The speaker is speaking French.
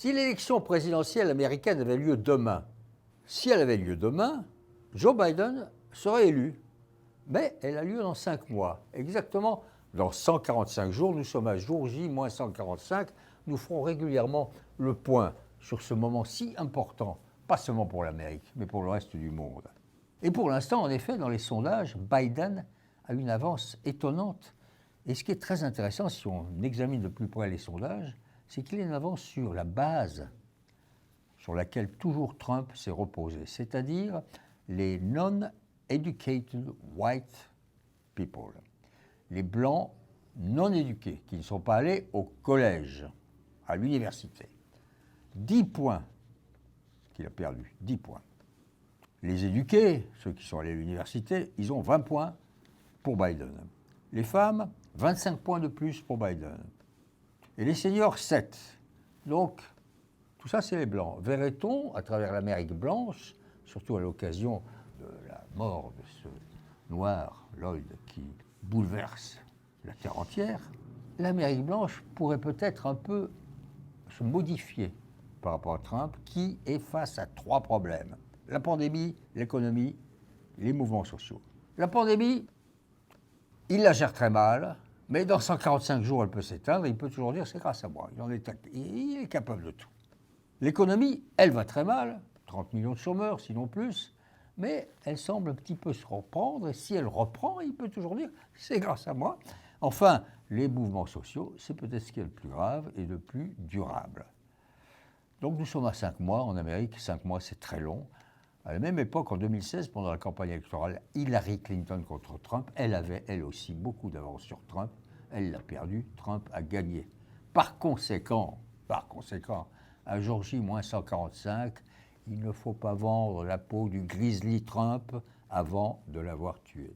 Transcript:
Si l'élection présidentielle américaine avait lieu demain, si elle avait lieu demain, Joe Biden serait élu. Mais elle a lieu dans 5 mois. Exactement dans 145 jours, nous sommes à jour J moins 145. Nous ferons régulièrement le point sur ce moment si important, pas seulement pour l'Amérique, mais pour le reste du monde. Et pour l'instant, en effet, dans les sondages, Biden a une avance étonnante. Et ce qui est très intéressant, si on examine de plus près les sondages, c'est qu'il a une avance sur la base sur laquelle toujours Trump s'est reposé, c'est-à-dire les non-educated white people, les blancs non éduqués, qui ne sont pas allés au collège, à l'université. 10 points qu'il a perdu, 10 points. Les éduqués, ceux qui sont allés à l'université, ils ont 20 points pour Biden. Les femmes, 25 points de plus pour Biden. Et les seniors, 7. Donc, tout ça, c'est les Blancs. Verrait-on, à travers l'Amérique blanche, surtout à l'occasion de la mort de ce noir, Lloyd, qui bouleverse la terre entière, l'Amérique blanche pourrait peut-être un peu se modifier par rapport à Trump, qui est face à 3 problèmes. La pandémie, l'économie, les mouvements sociaux. La pandémie, il la gère très mal, mais dans 145 jours, elle peut s'éteindre, et il peut toujours dire « c'est grâce à moi ». Il est capable de tout. L'économie, elle va très mal, 30 millions de chômeurs, sinon plus, mais elle semble un petit peu se reprendre, et si elle reprend, il peut toujours dire « c'est grâce à moi ». Enfin, les mouvements sociaux, c'est peut-être ce qui est le plus grave et le plus durable. Donc nous sommes à 5 mois en Amérique, 5 mois c'est très long. À la même époque, en 2016, pendant la campagne électorale, Hillary Clinton contre Trump, elle avait elle aussi beaucoup d'avance sur Trump, elle l'a perdu, Trump a gagné. Par conséquent, à Georgie moins 145, il ne faut pas vendre la peau du grizzly Trump avant de l'avoir tué.